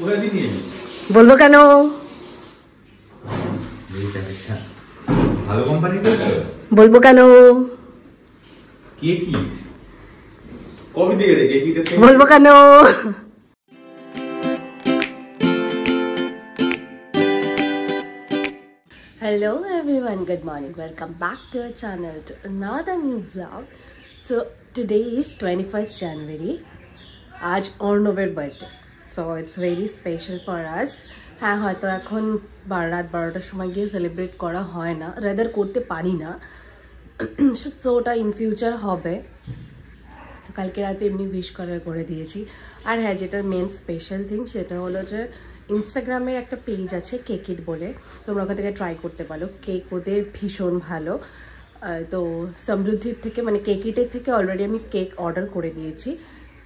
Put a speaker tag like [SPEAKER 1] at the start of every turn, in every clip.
[SPEAKER 1] বলবো কেন?
[SPEAKER 2] ভালো কোম্পানি
[SPEAKER 1] বলবো কেন?
[SPEAKER 2] কবে দিয়ে রেখে
[SPEAKER 1] বলবো কেন? Hello everyone, good morning, welcome back to our channel to another new vlog. So today is 21st January. Aaj Arnav's birthday, so it's very special for us. হ্যাঁ হয়তো এখন রাত 12টার সময় গিয়ে সেলিব্রেট করা হয় না, রাদার করতে পারি না, সো ওটা ইন ফিউচার হবে। তো কালকে রাতে এমনি উইশ করে দিয়েছি। আর হ্যাঁ, যেটা মেন স্পেশাল থিং সেটা হলো যে ইনস্টাগ্রামের একটা পেজ আছে কেকিট বলে, তোমরা ওখান থেকে ট্রাই করতে পারো। কেক ওদের ভীষণ ভালো। তো সমৃদ্ধির থেকে মানে কেকিটের থেকে অলরেডি আমি কেক অর্ডার করে দিয়েছি।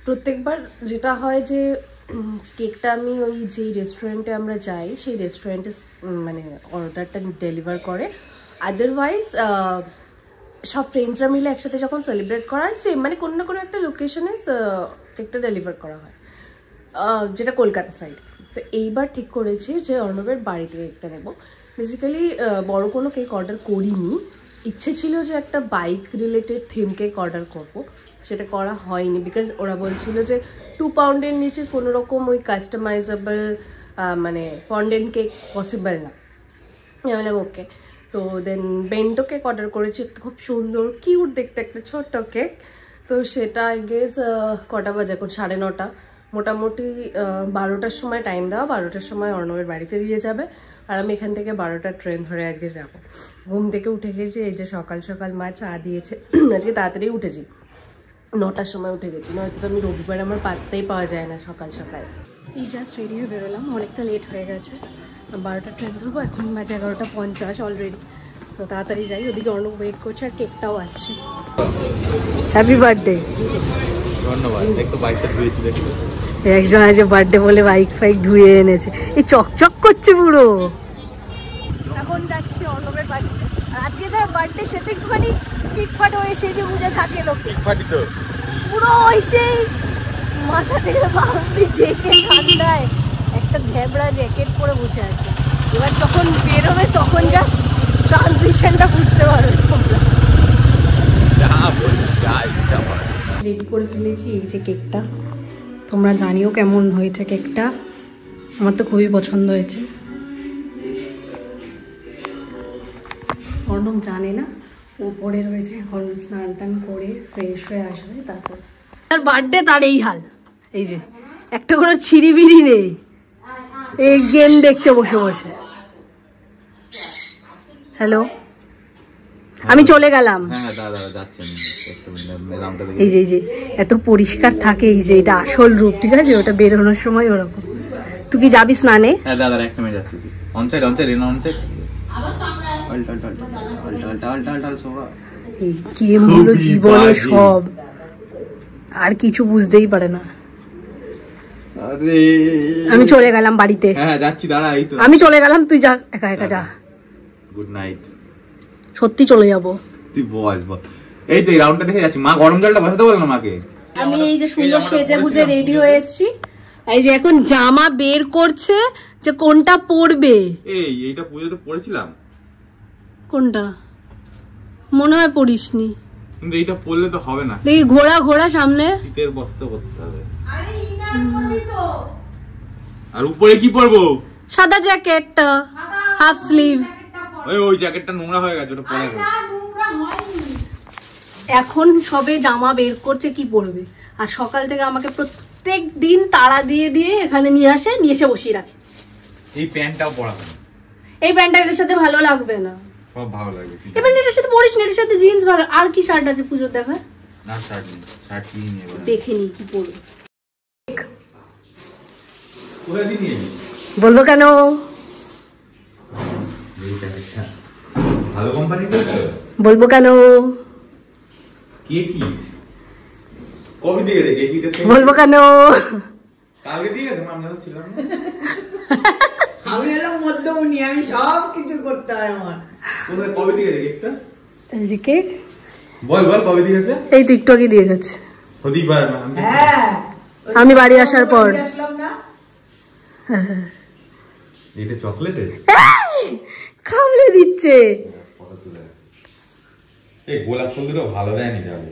[SPEAKER 1] প্রত্যেকবার যেটা হয় যে কেকটা আমি ওই যেই রেস্টুরেন্টে আমরা যাই সেই রেস্টুরেন্টে মানে অর্ডারটা ডেলিভার করে, আদারওয়াইজ সব ফ্রেন্ডসরা মিলে একসাথে যখন সেলিব্রেট করা হয় সেম মানে কোনো না কোনো একটা লোকেশনে কেকটা ডেলিভার করা হয়, যেটা কলকাতা সাইড। তো এইবার ঠিক করেছি যে অর্ণবের বাড়িতে কেকটা নেব। বেসিক্যালি বড় কোনো কেক অর্ডার করিনি, ইচ্ছে ছিল যে একটা bike related theme cake order করব, সেটা করা হয়নি বিকজ ওরা বলছিল যে 2 পাউন্ডের নিচে কোনো রকম ওই কাস্টমাইজেবল মানে ফন্ডেন্ট কেক পসিবল না। আমি বললাম ওকে। তো দেন বেন্টো কেক অর্ডার করেছি, খুব সুন্দর কিউট দেখতে একটা ছোট্ট কেক। তো সেটা আই গেস কটা বাজে এখন 9:30, মোটামুটি 12টার সময় টাইম দেওয়া, 12টার সময় অর্ণবের বাড়িতে দিয়ে যাবে। আর আমি এখান থেকে 12টার ট্রেন ধরে আজকে যাব। ঘুম থেকে উঠে গেছি, এই যে সকাল সকাল মা চা দিয়েছে, আজকে তাড়াতাড়ি উঠেছি, 9টার সময় উঠে গেছি, নয়তো তো আমি রবিবার আমার পাত্তাই পাওয়া যায় না সকাল সকাল। এই জাস্ট রেডি হয়ে বেরোলাম, অনেকটা লেট হয়ে গেছে, 12টার ট্রেন ধরবো, এখন বাজে 11:50 অলরেডি। তো তাড়াতাড়ি যাই, ওদিকে অর্ণব ওয়েট করছে আর কেকটাও আসছে। Happy birthday.
[SPEAKER 2] ধন্যবাদ। একটু বাইকটা ধুয়েছি দেখি,
[SPEAKER 1] একজন আজ বার্থডে বলে বাইক ফাইক ধুয়ে এনেছে, এই চকচক করছে পুরো। এখন যাচ্ছি অর্ণবের বাড়িতে, আর আজকে যার বার্থডে সে তো একটুখানি ফিটফাট হয়ে সেজে বুঝে থাকে, লোক
[SPEAKER 2] ফিটফাটই তো
[SPEAKER 1] পুরো সেই মাথা থেকে বাউন্ডি ঢেকে ঠান্ডায় একটা ঘেবড়া জ্যাকেট পরে বসে আছে। এবার যখন বেরোবে তখন জাস্ট ট্রানজিশনটা বুঝতে পারবে তোমরা। রেডি করে ফেলেছি এই যে কেকটা, তোমরা জানিও কেমন হয়েছে কেকটা, আমার তো খুবই পছন্দ হয়েছে। অর্ণব জানে না উপরে রয়েছে, এখন স্নান টান করে ফ্রেশ হয়ে আসবে তারপর। তার বার্থডে তার এই হাল, এই যে একটা কোনো ছিড়িবিড়ি নেই, এই গেম দেখছে বসে বসে। হ্যালো, আমি চলে গেলাম। এই যে এত পরিষ্কার থাকে, এই যে এটা আসল রূপ, ঠিক আছে, ওটা বেরোনোর সময় ওরকম। তুই কি যাবি স্নানে? এই গেম হলো জীবনে সব, আর কিছু বুঝতেই পারে না। আমি চলে গেলাম বাড়িতে।
[SPEAKER 2] হ্যাঁ যাচ্ছি, দাঁড়া।
[SPEAKER 1] আমি চলে গেলাম, তুই যা, একা একা যা।
[SPEAKER 2] Good night.
[SPEAKER 1] সত্যি চলে যাবো।
[SPEAKER 2] তুই বল। এই তো এই রাউন্ডটা দেখে যাচ্ছি, মা গরম জলটা বসাতে বল না মাকে।
[SPEAKER 1] আমি এই যে সুন্দর সেজে গুজে রেডি হয়ে এসেছি, এই যে এখন জামা বের করছে যে কোনটা পরবে।
[SPEAKER 2] এইটা পুজোতে পরেছিলাম।
[SPEAKER 1] কোনটা? মনে হয় পরিসনি,
[SPEAKER 2] কিন্তু এইটা পরলে তো হবে না।
[SPEAKER 1] দেখি ঘোড়া সামনে,
[SPEAKER 2] শীতের বস্ত্র করতে হবে। আর উপরে কি পরবো?
[SPEAKER 1] সাদা জ্যাকেট, হাফ স্লিভ।
[SPEAKER 2] ওই জ্যাকেটটা নোংরা হয়ে গেছে, ওটা পরে
[SPEAKER 1] এখন সবে জামা বের করছে কি পরবে, আর সকাল থেকে আমাকে প্রত্যেক দিন তাড়া দিয়ে এখানে নিয়ে এসে বসিয়ে রাখে।
[SPEAKER 2] এই প্যান্টটাও পরাবে না,
[SPEAKER 1] এই প্যান্টটা এর সাথে ভালো লাগবে না।
[SPEAKER 2] সব ভালো লাগবে,
[SPEAKER 1] এই প্যান্টের সাথে পরিস না, এর সাথে জিন্স ভালো। আর কি শার্ট আছে পুজো দেখা?
[SPEAKER 2] না শার্ট নেই, শার্ট কি নিয়ে বল,
[SPEAKER 1] দেখে নি কি পরবে। ওরা দি নিয়ে বলবো কেন?
[SPEAKER 2] এই প্যান্টটা ভালো কোম্পানি তো,
[SPEAKER 1] বলবো কেন?
[SPEAKER 2] কি কবে দিয়ে রেখে কি দেখতে
[SPEAKER 1] বলবো কেন?
[SPEAKER 2] কালকে দিয়ে গেছে, আমি ছিলাম না।
[SPEAKER 3] আমি এলাম মধ্যমণি, আমি সব কিছু করতে হয় আমার।
[SPEAKER 2] কোথায় কবে দিয়ে রেখে একটা
[SPEAKER 1] এই যে কেক
[SPEAKER 2] বল কবে দিয়েছে?
[SPEAKER 1] এই তো একটু আগে দিয়ে গেছে।
[SPEAKER 2] হতেই পারে না।
[SPEAKER 3] হ্যাঁ,
[SPEAKER 1] আমি বাড়ি আসার পর।
[SPEAKER 2] এটা চকলেটের
[SPEAKER 1] খাবলে দিচ্ছে।
[SPEAKER 2] এই গোলাপ ফুল দিলেও ভালো দেয়নি যাবে।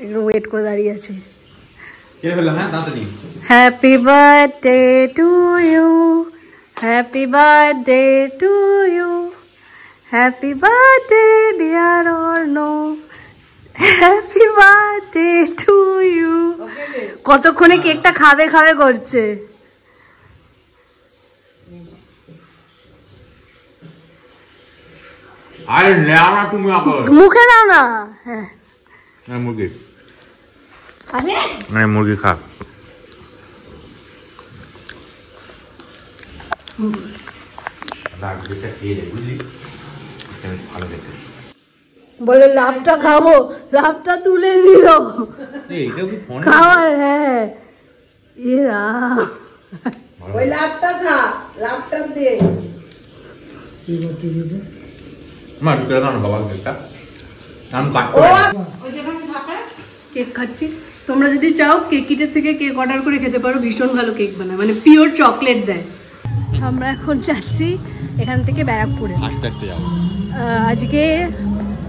[SPEAKER 1] একটু ওয়েট করে দাঁড়িয়ে আছে।
[SPEAKER 2] কে ফেললো? হ্যাঁ তাড়াতাড়ি।
[SPEAKER 1] Happy birthday to you, happy birthday to you, happy birthday dear Arnab, happy birthday to you. কতক্ষণে কেকটা খাবে খাবে করছে।
[SPEAKER 2] আরে নাও না তুমি আবার।
[SPEAKER 1] মুখে নাও না। হ্যাঁ
[SPEAKER 2] হ্যাঁ মুরগি।
[SPEAKER 1] আরে
[SPEAKER 2] মানে মুরগি খা। রাগটা খেয়ে দে বুঝলি? ভালো দেখে।
[SPEAKER 1] বলে লাভটা খাবো, লাভটা তুলে নিল
[SPEAKER 2] এইটাও কি ফোন?
[SPEAKER 1] খাওয়ার। হ্যাঁ এরা
[SPEAKER 3] ওই লাভটা খা, লাভটা দে।
[SPEAKER 2] মা ঢুকে দাও না বাবা কেকটা। আমি কাটবো।
[SPEAKER 3] ওই যেখানে থাকে
[SPEAKER 1] কেক খাচ্ছি। তোমরা যদি চাও কেক কিটের থেকে কেক অর্ডার করে খেতে পারো, ভীষণ ভালো কেক বানায়, মানে পিওর চকলেট দেয়। আমরা এখন যাচ্ছি এখান থেকে ব্যারাকপুরে।
[SPEAKER 2] আস্তে আস্তে যাবো।
[SPEAKER 1] আজকে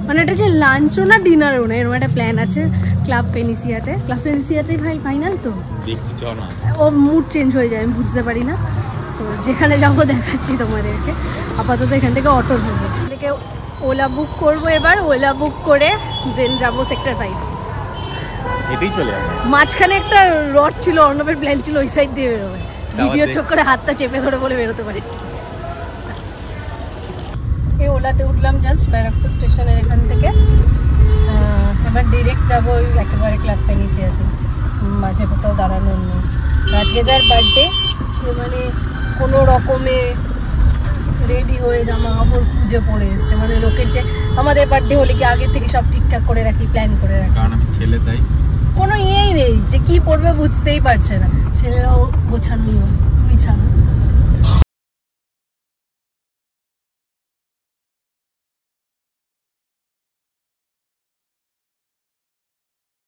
[SPEAKER 1] মানে এটা যে লাঞ্চও না ডিনারও না, এরকম একটা প্ল্যান আছে ক্লাব ফেনিসিয়াতে। ক্লাব ফেনিসিয়াতেই ভাই ফাইনাল তো
[SPEAKER 2] দেখছি চ না।
[SPEAKER 1] ও মুড চেঞ্জ হয়ে যায়, আমি বুঝতে পারি না। তো যেখানে যাবো দেখাচ্ছি তোমাদেরকে। আপাতত এখান থেকে অটো ধরবো, এখান থেকে ওলা বুক করবো। এবার ওলা বুক করে দেন যাবো সেক্টর 5।
[SPEAKER 2] এটাই চলে যাবে।
[SPEAKER 1] মাঝখানে একটা রড ছিল, অর্ণবের প্ল্যান ছিল ওই সাইড দিয়ে বেরোবে। ভিডিও চক্করে হাতটা চেপে ধরে বলে বেরোতে পারে। এই ওলাতে উঠলাম জাস্ট ব্যারাকপুর স্টেশনের এখান থেকে। এবার ডিরেক্ট যাবো ওই একেবারে ক্লাব ফেনিসিয়াতে, মাঝে কোথাও দাঁড়ানোর নেই। আজকে যার বার্থডে সে মানে কোনো রকমে রেডি হয়ে জামা কাপড় খুঁজে পড়ে এসছে। মানে লোকের যে আমাদের বার্থডে হলে কি আগে থেকে সব ঠিকঠাক করে রাখি, প্ল্যান করে রাখি,
[SPEAKER 2] কারণ আমি ছেলে তাই
[SPEAKER 1] কোনো ইয়েই নেই যে কি পড়বে বুঝতেই পারছে না। ছেলেরাও গোছানোই হয়, তুই ছাড়া।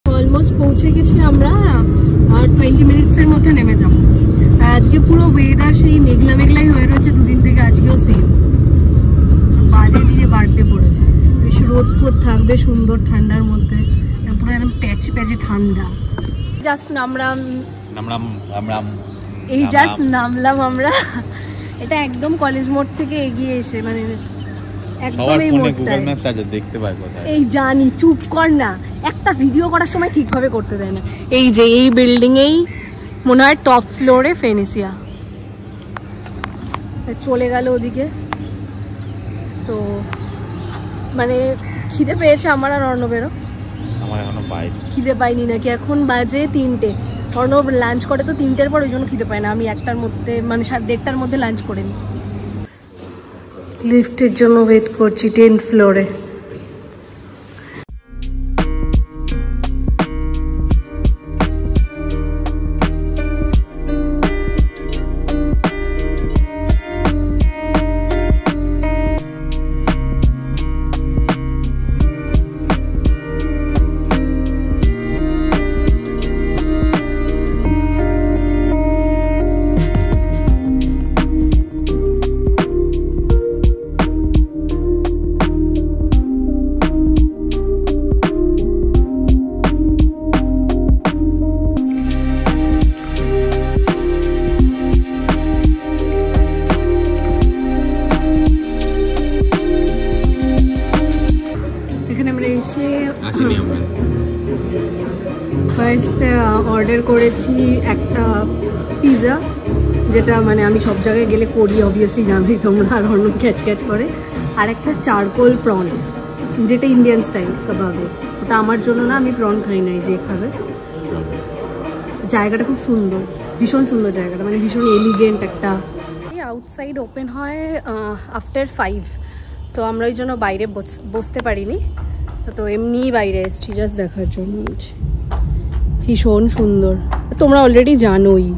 [SPEAKER 1] অলমোস্ট পৌঁছে গেছি আমরা, আর 20 মিনিটসের মধ্যে নেমে যাব। আর আজকে পুরো ওয়েদার সেই মেঘলা মেঘলাই হয়ে রয়েছে দুদিন থেকে, আজকেও সেম। বাজে দিনে বার্থডে পড়েছে, বেশ রোদ ফোদ থাকবে সুন্দর ঠান্ডার মধ্যে, পুরো একদম প্যাচে প্যাচে ঠান্ডা। জাস্ট নামলাম, এই জাস্ট নামলাম আমরা। এটা একদম কলেজ মোড় থেকে এগিয়ে এসে, মানে একদম এই মোড়টায়
[SPEAKER 2] দেখতে পাই কোথায়।
[SPEAKER 1] এই জানি, চুপ কর না, একটা ভিডিও করার সময় ঠিকভাবে করতে দেয় না। এই যে এই বিল্ডিং এই মনে হয় টপ ফ্লোরে ফেনিসিয়া। চলে গেল ওদিকে। তো মানে খিদে পেয়েছে আমার আর অর্ণবেরও।
[SPEAKER 2] আমার এখনো বাইরে
[SPEAKER 1] খিদে পাইনি নাকি, এখন বাজে 3টে। অর্ণব লাঞ্চ করে তো 3টের পর, ওই জন্য খিদে পায় না। আমি 1টার মধ্যে মানে 1:30টার মধ্যে লাঞ্চ করে নিই। লিফটের জন্য ওয়েট করছি 10th ফ্লোরে। ফার্স্ট অর্ডার করেছি একটা পিৎজা, যেটা মানে আমি সব জায়গায় গেলে করি, অবভিয়াসলি জানোই তোমরা, আর অন্য ক্যাচ ক্যাচ করে। আর একটা চারকোল প্রন, যেটা ইন্ডিয়ান স্টাইল কাবাবে। ওটা আমার জন্য না, আমি প্রন খাই নাই, যে খাবে। জায়গাটা খুব সুন্দর, ভীষণ সুন্দর জায়গাটা, মানে ভীষণ এলিগেন্ট একটা। এই আউটসাইড ওপেন হয় আফটার 5, তো আমরা ওই জন্য বাইরে বসতে পারিনি, তো এমনি বাইরে এসেছি জাস্ট দেখার জন্য। ভীষণ সুন্দর, তোমরা অলরেডি জানোই।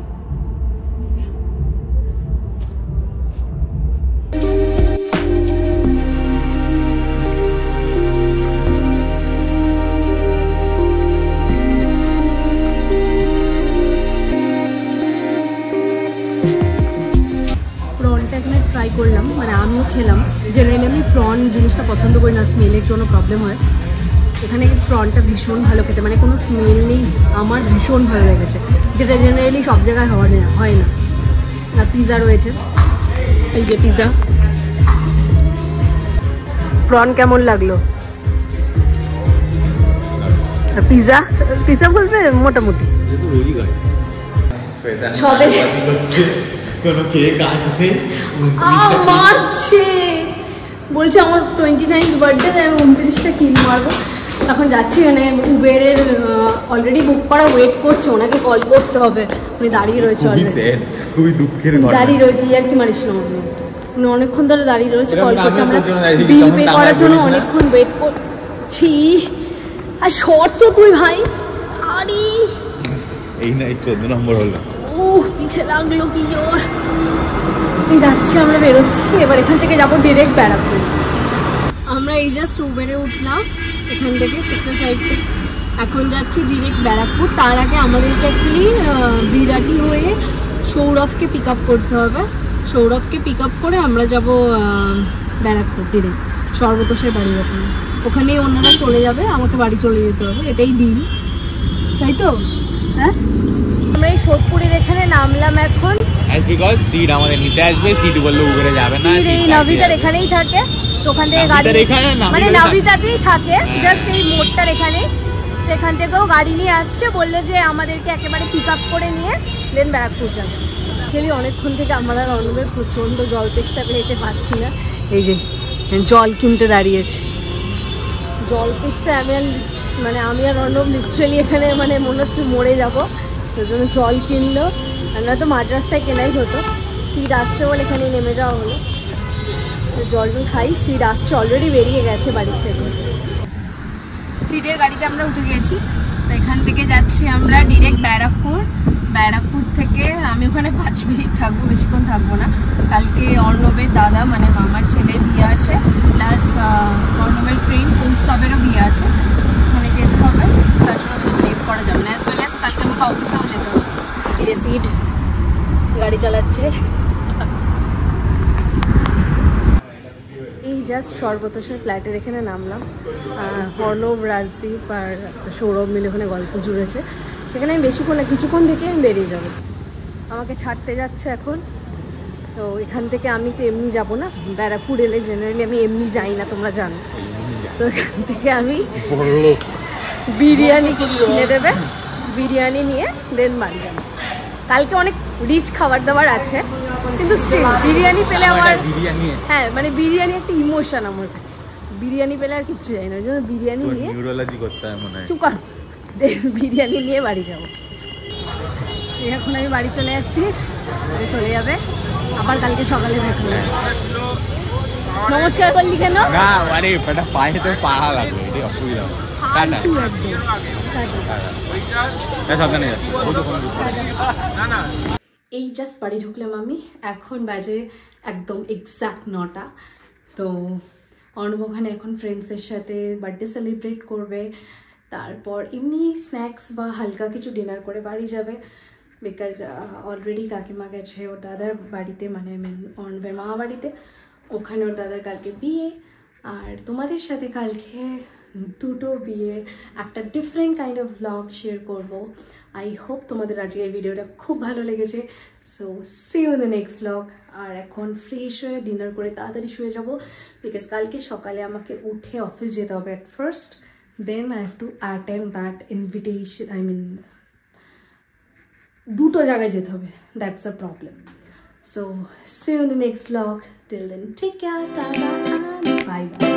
[SPEAKER 1] ট্রাই করলাম, মানে আমিও খেলাম। জেনারেলি আমি প্রন জিনিসটা পছন্দ করি না, স্মেলের জন্য প্রবলেম হয়। এখানে প্রনটা ভীষণ ভালো খেতে, মানে কোনো স্মেল নেই, আমার ভীষণ ভালো লেগেছে, যেটা জেনারেলি সব জায়গায় হয় না। আর পিৎজা রয়েছে, এই যে পিৎজা। প্রন কেমন লাগলো? আর পিৎজা পিৎজা বলবে মোটামুটি সবে মারছে, বলছে আমার 29th বার্থডে, তাই আমি 29টা কিল মারবো। এখন যাচ্ছি, মানে উবেরের অলরেডি বুক করা ওয়েট করছে, ওনাকে কল করতে হবে, উনি দাঁড়িয়ে রয়েছে অলরেডি,
[SPEAKER 2] খুবই দুঃখের
[SPEAKER 1] দাঁড়িয়ে রয়েছে। আর কি মানিস না, উনি অনেকক্ষণ ধরে দাঁড়িয়ে রয়েছে, কল করছে। আমরা বিল পে করার জন্য অনেকক্ষণ ওয়েট করছি। আর শর্ত তুই ভাই, আরে
[SPEAKER 2] এই না 14 নম্বর হলো।
[SPEAKER 1] পিঠে লাগলো কি জোর। যাচ্ছি, আমরা বেরোচ্ছি এবার। এখান থেকে যাবো ডিরেক্ট ব্যারাকপুর। আমরা এই জাস্ট উবেরে উঠলাম এখান থেকে সেক্টর 5 থেকে, এখন যাচ্ছি ডিরেক্ট ব্যারাকপুর। তার আগে আমাদেরকে অ্যাকচুয়ালি বিরাটি হয়ে সৌরভকে পিক আপ করতে হবে। সৌরভকে পিক আপ করে আমরা যাব ব্যারাকপুর ডিরেক্ট, সর্বতোষের বাড়ির ওখানে। ওখানেই ওনারা চলে যাবে, আমাকে বাড়ি চলে যেতে হবে, এটাই ডিল, তাই তো? হ্যাঁ, আমরা এই সোদপুরের এখানে নামলাম এখন।
[SPEAKER 2] বিকজ সিট আমাদের নিতে আসবে, সিট বললে উবেরে যাবে না।
[SPEAKER 1] সিট এই নবিতার এখানেই থাকে, তো ওখান থেকে গাড়ি, মানে নবিতাতেই থাকে, জাস্ট এই মোড়টার এখানে। তো এখান থেকেও গাড়ি নিয়ে আসছে, বললো যে আমাদেরকে একেবারে পিক আপ করে নিয়ে দেন ব্যারাকপুর যাবে। অ্যাকচুয়ালি অনেকক্ষণ থেকে আমার আর অর্ণবের প্রচণ্ড জল তেষ্টা পেয়েছে, পাচ্ছি না। এই যে জল কিনতে দাঁড়িয়েছে, জল তেষ্টা আমি আর অর্ণব লিটারালি এখানে মানে মনে হচ্ছে মরে যাবো, তোর জন্য জল কিনলো। আমরা তো মাঝ রাস্তায় কেনাই হতো, সিট আসছে বলে এখানে নেমে যাওয়া হলো। জল খাই, সিট আসছে, অলরেডি বেরিয়ে গেছে বাড়ির থেকে। সিটের গাড়িতে আমরা উঠে গেছি, তো এখান থেকে যাচ্ছি আমরা ডিরেক্ট ব্যারাকপুর। ব্যারাকপুর থেকে আমি ওখানে 5 মিনিট থাকবো, বেশিক্ষণ থাকবো না। কালকে অর্ণবের দাদা মানে মামার ছেলের বিয়ে আছে, প্লাস অর্ণবের ফ্রেন্ড কুনস্তবেরও বিয়ে আছে, ওখানে যেতে হবে। তার জন্য বেশি লেট করা যাবে না, অ্যাজ ওয়েল অ্যাজ কালকে আমাকে অফিসেও যেতে হবে। এই যে সিট গাড়ি চালাচ্ছে, এই জাস্ট সর্বতোষের ফ্ল্যাটের এখানে নামলাম। অর্ণব, রাজদীপ আর সৌরভ মিলে ওখানে গল্প জুড়েছে। সেখানে আমি বেশিক্ষণ না, কিছুক্ষণ থেকে আমি বেরিয়ে যাব। আমাকে ছাড়তে যাচ্ছে এখন। তো এখান থেকে আমি তো এমনি যাব না, ব্যারাকপুর এলে জেনারেলি আমি এমনি যাই না, তোমরা জানো। তো এখান থেকে আমি বিরিয়ানি কিনে দেবে, বিরিয়ানি নিয়ে দেন বাড়ি যাবো। কালকে অনেক রিচ খাবার দাবার আছে, কিন্তু স্টিল বিরিয়ানি পেলে আমার, হ্যাঁ মানে বিরিয়ানি একটা ইমোশন আমার কাছে। বিরিয়ানি পেলে আর কিচ্ছু যাই না, ওই জন্য বিরিয়ানি নিয়ে নিউরোলজি করতে হয় মনে হয়। চুপ কর, বিরিয়ানি নিয়ে বাড়ি যাবো। এখন আমি বাড়ি চলে যাচ্ছি, চলে যাবে আবার কালকে সকালে দেখা হবে। নমস্কার করলি কেন?
[SPEAKER 2] না আরে এটা পায়ে তো পাড়া লাগবে, এটা অসুবিধা।
[SPEAKER 1] এই জাস্ট বাড়ি ঢুকলাম আমি, এখন বাজে একদম এক্সাক্ট 9টা। তো অর্ণব ওখানে এখন ফ্রেন্ডসের সাথে বার্থডে সেলিব্রেট করবে, তারপর এমনি স্ন্যাক্স বা হালকা কিছু ডিনার করে বাড়ি যাবে। বিকজ অলরেডি কাকিমা গেছে ওর দাদার বাড়িতে, মানে অর্ণবের মামা বাড়িতে, ওখানে ওর দাদার কালকে বিয়ে। আর তোমাদের সাথে কালকে দুটো বিয়ের একটা different kind of vlog share করব। আই হোপ তোমাদের আজকের ভিডিওটা খুব ভালো লেগেছে। So see you in the next vlog. আর এখন ফ্রেশ হয়ে ডিনার করে তাড়াতাড়ি শুয়ে যাব, বিকজ কালকে সকালে আমাকে উঠে অফিস যেতে হবে at first, then I have to attend that invitation. I mean দুটো জায়গায় যেতে হবে, that's a problem. So see you in the next vlog, till then take care, tata, bye by.